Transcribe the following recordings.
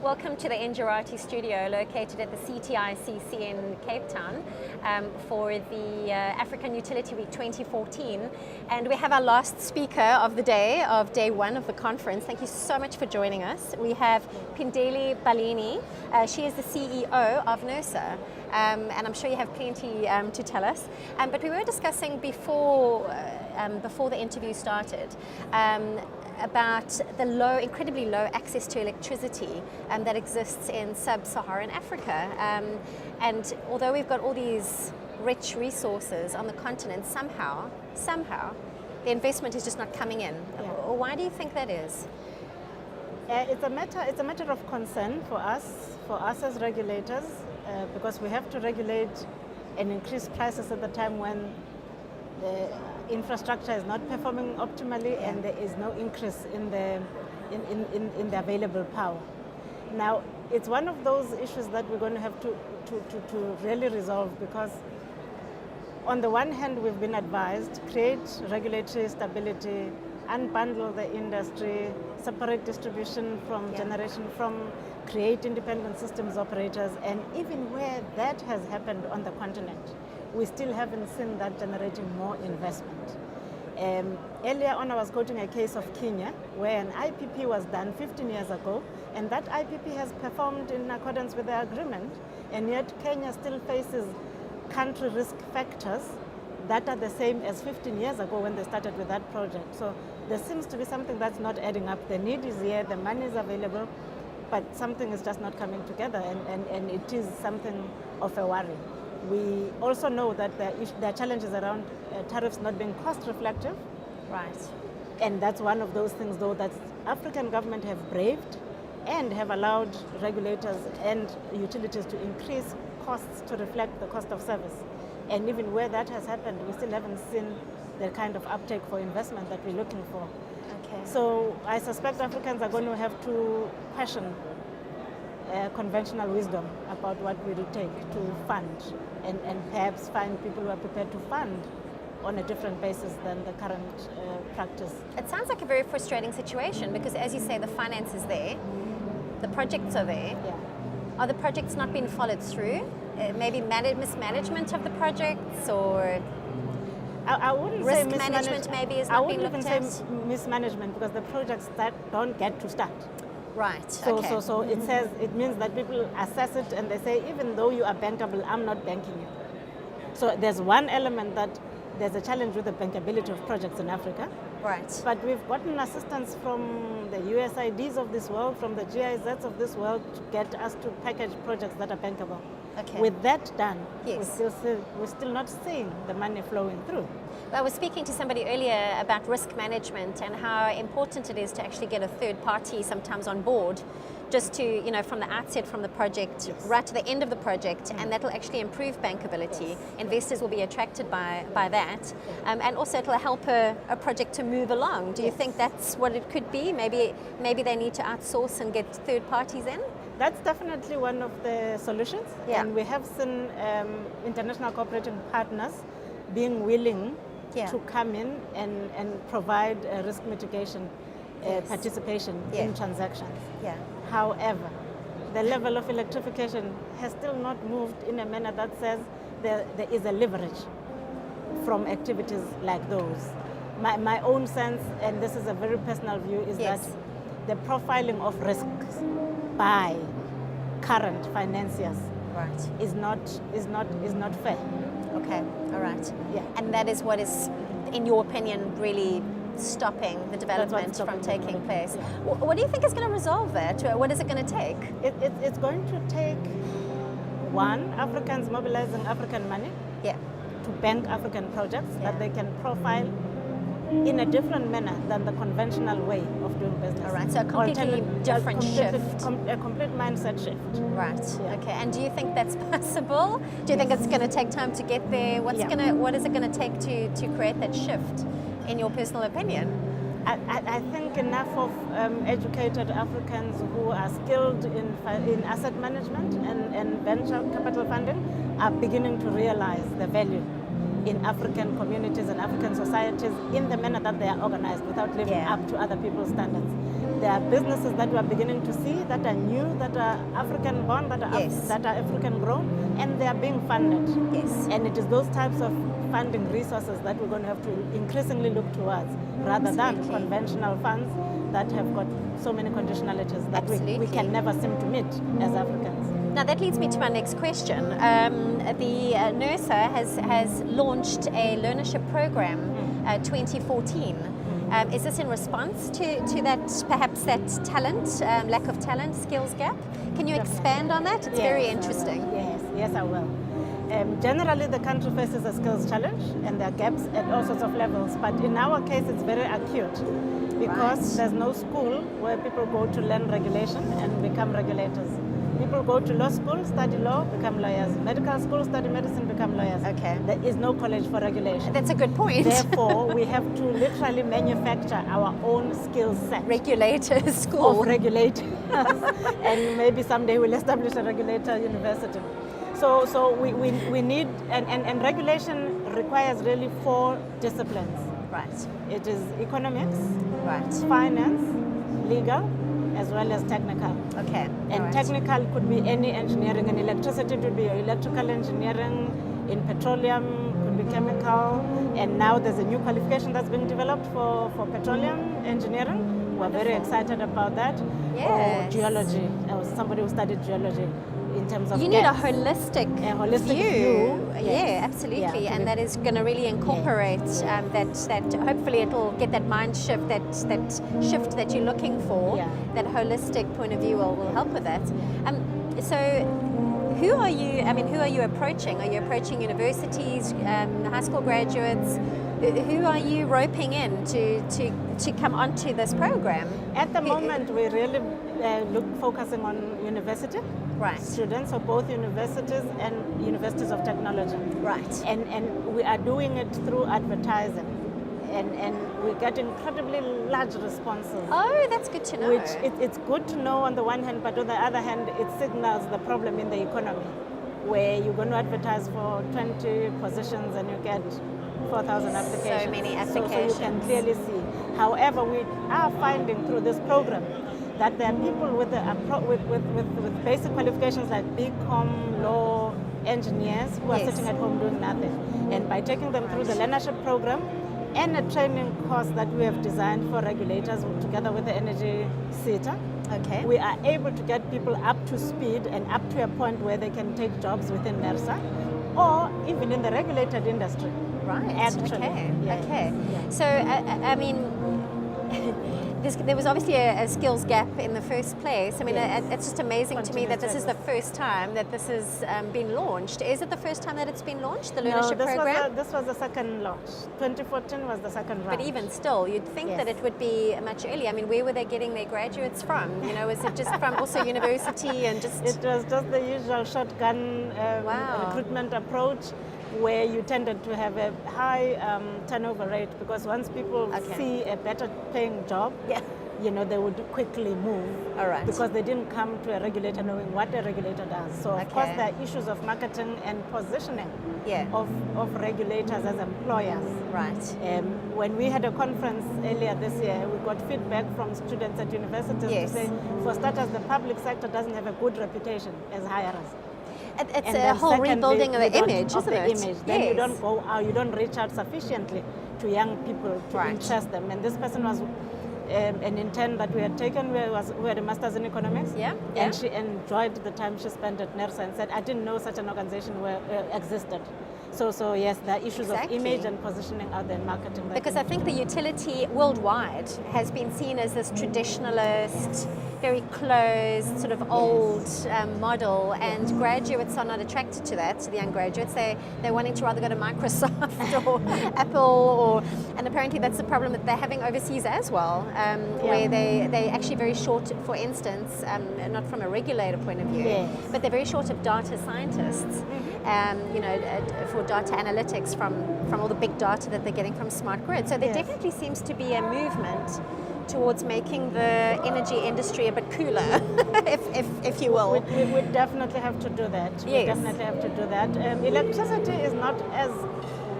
Welcome to the Njirati studio located at the CTICC in Cape Town for the African Utility Week 2014. And we have our last speaker of the day, of day one of the conference. Thank you so much for joining us. We have Phindile Baleni. She is the CEO of NERSA. And I'm sure you have plenty to tell us. But we were discussing before the interview started about the incredibly low access to electricity that exists in sub-Saharan Africa. And although we've got all these rich resources on the continent, somehow, the investment is just not coming in. Yeah. Why do you think that is? It's a matter of concern for us as regulators, because we have to regulate and increase prices at the time when the infrastructure is not performing optimally and there is no increase in the available power. Now, it's one of those issues that we're going to have to really resolve, because on the one hand, we've been advised, create regulatory stability, unbundle the industry, separate distribution from generation, create independent systems operators, and even where that has happened on the continent, we still haven't seen that generating more investment. Earlier on, I was quoting a case of Kenya, where an IPP was done 15 years ago, and that IPP has performed in accordance with the agreement, and yet Kenya still faces country risk factors that are the same as 15 years ago when they started with that project. So there seems to be something that's not adding up. The need is here, the money is available, but something is just not coming together, and it is something of a worry. We also know that there are challenges around tariffs not being cost reflective. Right. And that's one of those things, though, that African government have braved and have allowed regulators and utilities to increase costs to reflect the cost of service. And even where that has happened, we still haven't seen the kind of uptake for investment that we're looking for. Okay. So I suspect Africans are going to have to question conventional wisdom about what will it take to fund, and perhaps find people who are prepared to fund on a different basis than the current practice. It sounds like a very frustrating situation, because as you say, the finance is there, the projects are there. Yeah. Are the projects not being followed through? Maybe mismanagement of the projects, or I wouldn't risk say mismanagement. management maybe is not being looked at? I wouldn't even say mismanagement, because the projects that don't get to start. Right. So, okay. so it means that people assess it and they say, even though you are bankable, I'm not banking you. So there's one element that there's a challenge with the bankability of projects in Africa. Right. But we've gotten assistance from the USAIDs of this world, from the GIZs of this world, to get us to package projects that are bankable. Okay. With that done, yes, we're still not seeing the money flowing through. I was speaking to somebody earlier about risk management and how important it is to actually get a third party sometimes on board, just to, from the outset, from the project right to the end of the project, and that'll actually improve bankability. Investors will be attracted by that, and also it'll help a project to move along. Do you think that's what it could be? Maybe they need to outsource and get third parties in? That's definitely one of the solutions, and we have seen international cooperating partners being willing to come in and provide risk mitigation participation in transactions. Yeah. However, the level of electrification has still not moved in a manner that says there is a leverage from activities like those. My own sense, and this is a very personal view, is that the profiling of risks by current financiers is not fair. Okay, all right. Yeah. And that is what is, in your opinion, really stopping the development from taking place. Yeah. What do you think is going to resolve that? What is it going to take? It's going to take, one, Africans mobilizing African money to bank African projects that they can profile in a different manner than the conventional way of doing business. All right, so a completely different shift. A complete mindset shift. Right, okay. And do you think that's possible? Do you think it's going to take time to get there? What is it going to take to create that shift, in your personal opinion? I think enough of educated Africans who are skilled in asset management and venture capital funding are beginning to realize the value in African communities and African societies in the manner that they are organized without living up to other people's standards. There are businesses that we are beginning to see that are new, that are African born, that are, Yes. that are African grown, and they are being funded. Yes. And it is those types of funding resources that we're going to have to increasingly look towards, rather than Absolutely. conventional funds that have got so many conditionalities that we Absolutely. can never seem to meet as Africans. Now that leads me to my next question. The NERSA has launched a Learnership Programme 2014. Is this in response to that, perhaps that talent, lack of talent, skills gap? Can you expand on that? It's very interesting. Yes, I will. Generally, the country faces a skills challenge, and there are gaps at all sorts of levels. But in our case, it's very acute because there's no school where people go to learn regulation and become regulators. People go to law school, study law, become lawyers. Medical school, study medicine, become lawyers. Okay. There is no college for regulation. That's a good point. Therefore, we have to literally manufacture our own skill set. Regulators school. Of regulators. And maybe someday we'll establish a regulator university. So we need, and regulation requires really 4 disciplines. Right. It is economics, Right. finance, legal, as well as technical. Okay. And technical could be any engineering. In electricity, it would be electrical engineering. In petroleum, could be chemical. And now there's a new qualification that's being developed for petroleum engineering. We're very excited about that. Yes. Or geology. Somebody who studied geology in terms of You need a gas. holistic view. Yeah, Yes. absolutely, Yeah, and that is going to really incorporate that. Hopefully, it'll get that mind shift, that shift that you're looking for. Yeah. That holistic point of view will help with that. So, who are you? I mean, who are you approaching? Are you approaching universities, high school graduates? Who are you roping in to come onto this program? At the moment, we really focusing on university students, so both universities and universities of technology. Right. And we are doing it through advertising. And we get incredibly large responses. Oh, that's good to know. Which it's good to know on the one hand, but on the other hand, it signals the problem in the economy, where you're going to advertise for 20 positions and you get 4,000 applications. So many So applications. you can clearly see. However, we are finding through this program that there are people with basic qualifications like BCom, law, engineers who are sitting at home doing nothing. And by taking them through the Learnership Programme and a training course that we have designed for regulators together with the energy sector, Okay. we are able to get people up to speed and up to a point where they can take jobs within NERSA or even in the regulated industry. Right. Actually. Okay. Yeah. Okay. Yeah. So I mean, there was obviously a skills gap in the first place. I mean, it's just amazing to me that this is the first time that this has been launched. Is it the first time that it's been launched, the Learnership Programme? This was the second launch. 2014 was the second round. But even still, you'd think that it would be much earlier. I mean, where were they getting their graduates from? You know, was it just from also university and just... It was just the usual shotgun recruitment approach, where you tended to have a high turnover rate, because once people see a better paying job, you know, they would quickly move. All right. Because they didn't come to a regulator knowing what a regulator does. So of course there are issues of marketing and positioning of regulators as employers. Right. When we had a conference earlier this year, we got feedback from students at universities to say, for starters, the public sector doesn't have a good reputation as hirers. It's And a then whole secondly, rebuilding of the image, of isn't the it? image. Then you don't go out, you don't reach out sufficiently to young people to interest them. And this person was an intern that we had taken, who had a master's in economics. And she enjoyed the time she spent at NERSA and said, I didn't know such an organization existed. So yes, there are issues of image and positioning out there in marketing. Because I think the utility worldwide has been seen as this traditionalist, very closed, sort of old model, and graduates are not attracted to that. So the young graduates, they're wanting to rather go to Microsoft or Apple, and apparently that's the problem that they're having overseas as well, where they actually very short, for instance, not from a regulator point of view, but they're very short of data scientists. You know, for data analytics from all the big data that they're getting from smart grid. So there definitely seems to be a movement towards making the energy industry a bit cooler, if you will. We definitely have to do that. We definitely have to do that. Electricity is not as,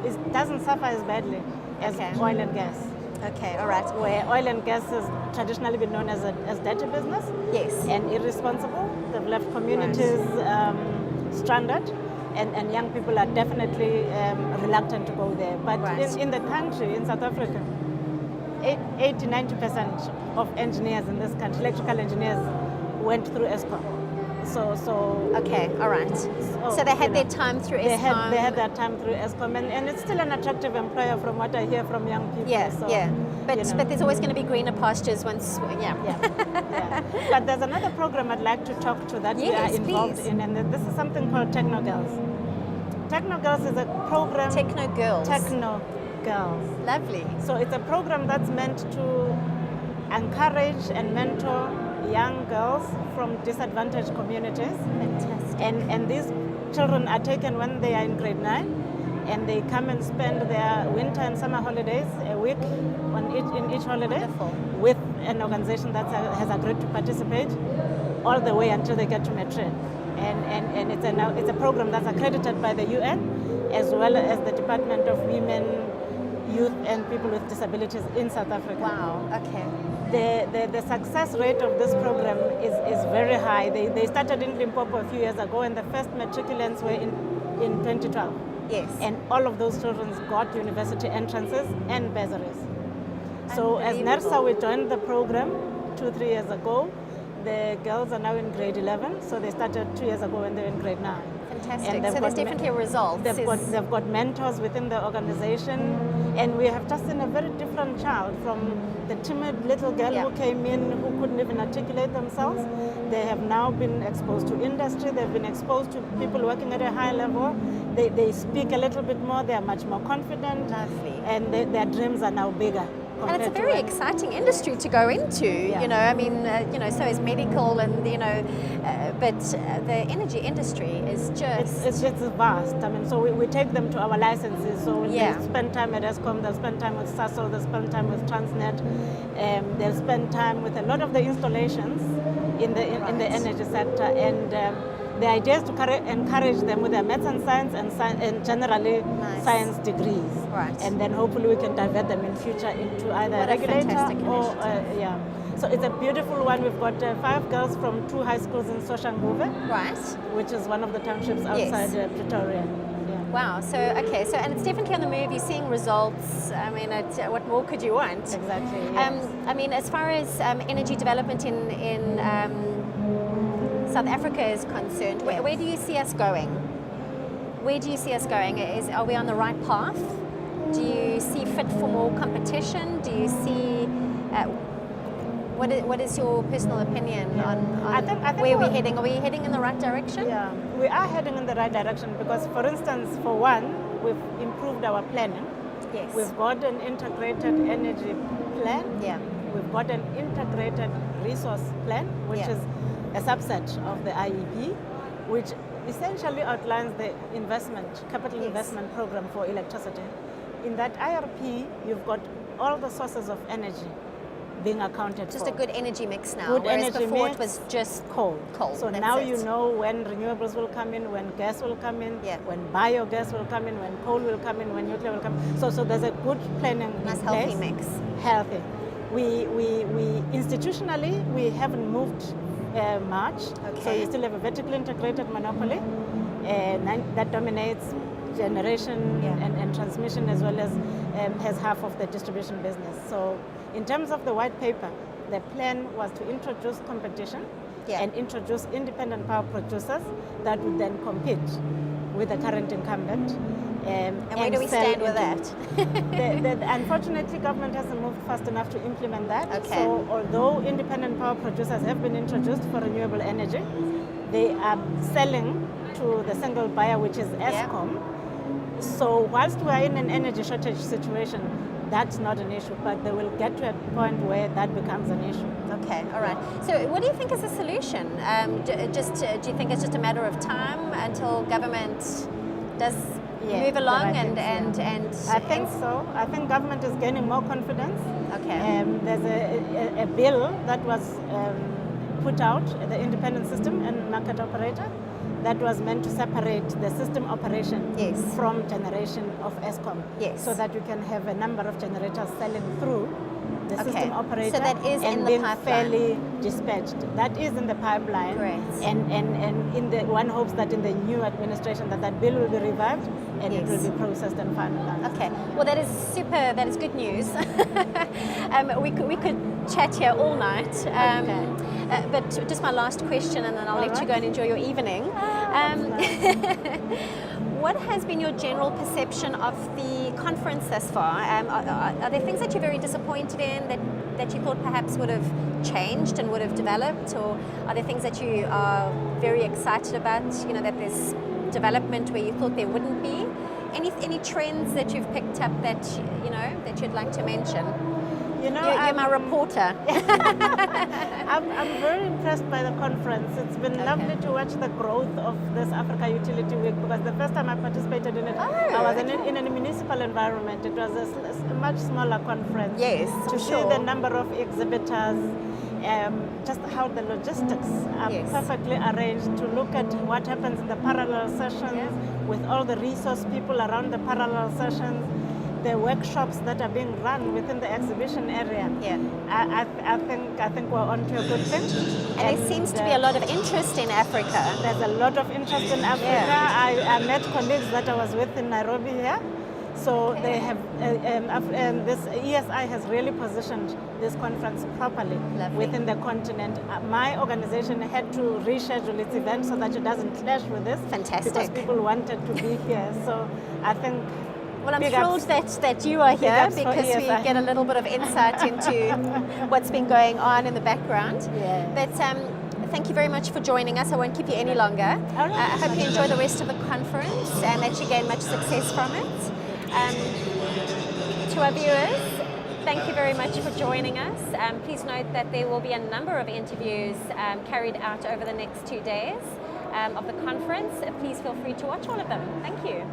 it doesn't suffer as badly as oil and gas. Okay, all right. where oil and gas has traditionally been known as dirty business. Yes. And irresponsible. They've left communities stranded, and young people are definitely reluctant to go there. But in the country, in South Africa, 80-90% of engineers in this country, electrical engineers, went through ESCOM. Okay, all right. So they had their time through ESCOM. They had their time through ESCOM, and it's still an attractive employer from what I hear from young people. Yeah. But there's always going to be greener pastures once. Yeah. But there's another program I'd like to talk to that we are involved in, and this is something called Techno Girls. Techno Girls is a program. Techno Girls. Techno Girls. Lovely. So it's a program that's meant to encourage and mentor young girls from disadvantaged communities. Fantastic. And these children are taken when they are in grade 9, and they come and spend their winter and summer holidays, a week in each holiday. Wonderful. With an organization that has agreed to participate all the way until they get to matric. And it's a program that's accredited by the UN, as well as the Department of Women, Youth and People with Disabilities in South Africa. Wow, okay. The success rate of this program is very high. They started in Limpopo a few years ago, and the first matriculants were in 2012. Yes. And all of those children got university entrances and bursaries. So as NERSA, we joined the program 2-3 years ago. The girls are now in grade 11, so they started 2 years ago when they were in grade 9. Fantastic. So there's definitely a result. They've got mentors within the organization, and we have just seen a very different child from the timid little girl who came in who couldn't even articulate themselves. They have now been exposed to industry, they've been exposed to people working at a high level. They speak a little bit more, they are much more confident. Lovely. And their dreams are now bigger. And it's a very exciting industry to go into, you know, I mean, so is medical and, but the energy industry is just... It's vast. I mean, so we take them to our licenses. So they spend time at ESCOM, they'll spend time with SASOL, they'll spend time with Transnet, they'll spend time with a lot of the installations in the energy sector. And the idea is to encourage them with their maths and science and generally science degrees. Right. And then hopefully we can divert them in future into either a regulator or So it's a beautiful one. We've got 5 girls from 2 high schools in Soshanguve, right, which is one of the townships outside Pretoria. Yeah. Wow. So and it's definitely on the move. You're seeing results. I mean, what more could you want? Exactly. Yes. I mean, as far as energy development in South Africa is concerned, where do you see us going? Where do you see us going? Are we on the right path? Do you see fit for more competition? Do you see what is your personal opinion on I think where we're heading? Are we heading in the right direction? Yeah, we are heading in the right direction because, for instance, for one, we've improved our planning. Yes. We've got an integrated energy plan. Yeah. We've got an integrated resource plan, which is a subset of the IEP, which essentially outlines the capital investment program for electricity. In that IRP, you've got all the sources of energy being accounted for. Just a good energy mix now, good whereas energy before mix, it was just coal. So now it. you know when renewables will come in, when gas will come in, when biogas will come in, when coal will come in, when nuclear will come in. So there's a good planning nice in healthy place. mix. Healthy. We institutionally, we haven't moved much. Okay. So you still have a vertically integrated monopoly that dominates generation and transmission, as well as has half of the distribution business. So in terms of the white paper, the plan was to introduce competition and introduce independent power producers that would then compete with the current incumbent. And where do we stand with that? Unfortunately, government hasn't moved fast enough to implement that. Okay. So although independent power producers have been introduced for renewable energy, they are selling to the single buyer, which is ESCOM. So whilst we are in an energy shortage situation, that's not an issue, but they will get to a point where that becomes an issue. Okay, all right. So what do you think is the solution? Do you think it's just a matter of time until government does move along and I think so. I think government is gaining more confidence. Okay. There's a bill that was put out, the independent system and market operator, that was meant to separate the system operation Yes. from generation of Eskom. Yes. So that you can have a number of generators selling through the Okay. system operator So that is and in the being pipeline. fairly dispatched. That is in the pipeline. Great. And in the one hopes that in the new administration that bill will be revived and it Yes. will be processed and finalized. Okay, well that is super, that is good news. We could chat here all night. Okay. But just my last question and then I'll let you go and enjoy your evening. What has been your general perception of the conference thus far? Are there things that you're very disappointed in that you thought perhaps would have changed and would have developed? Or are there things that you are very excited about, you know, that there's development where you thought there wouldn't be? Any trends that you've picked up that, you know, that you'd like to mention? You know, You're my reporter. I'm very impressed by the conference. It's been lovely to watch the growth of this Africa Utility Week, because the first time I participated in it, I was in a municipal environment. It was a much smaller conference. Yes, to see the number of exhibitors, just how the logistics are perfectly arranged, to look at what happens in the parallel sessions with all the resource people around the parallel sessions, the workshops that are being run within the exhibition area. Yeah. I think we're on to a good thing. And there seems to be a lot of interest in Africa. There's a lot of interest in Africa. Yeah. I met colleagues that I was with in Nairobi here. So they have, this ESI has really positioned this conference properly within the continent. My organization had to reschedule its event so that it doesn't clash with this. Fantastic. Because people wanted to be here. So I think. Well, I'm thrilled that you are here because we ESI. get a little bit of insight into what's been going on in the background. Yeah. But thank you very much for joining us. I won't keep you any longer. All right. I hope you enjoy the rest of the conference and that you gain much success from it. To our viewers, thank you very much for joining us. Please note that there will be a number of interviews carried out over the next 2 days of the conference. Please feel free to watch all of them. Thank you.